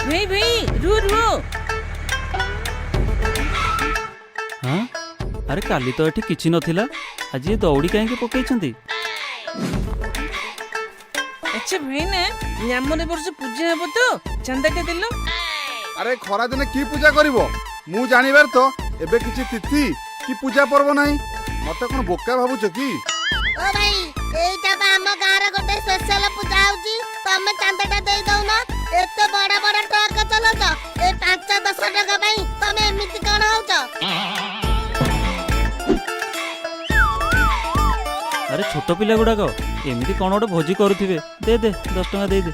ଭାଇ ଭାଇ ରୁହ ରୁହ। हाँ अरे काली तो एठी किछि नथिला आज ये दौड़ी काहे पकईछंती। अच्छा भाई ना ଆମର ବର୍ଷ ପୂଜା ହେବ ତ ଚାନ୍ଦାଟା ଦେଲ। अरे खरा दिने की पूजा करिवो मु जानिबार तो एबे किछि तिथि की पूजा पर्व नाही मते कोन बोका भाबुछ की। ओ भाई एइटा बा हम गार गोटे स्पेशल पूजा होउची तमे चांदाटा देई दउना एते बड़ा बड़ा ट्रक चलत ए 5-10 टका पई तमे एमिति कोन होउछ। अरे छोट पिला गुड़ाक एमती कौन गोटे भोजी करुवे दे दे 10 टଙ୍କା दे दे।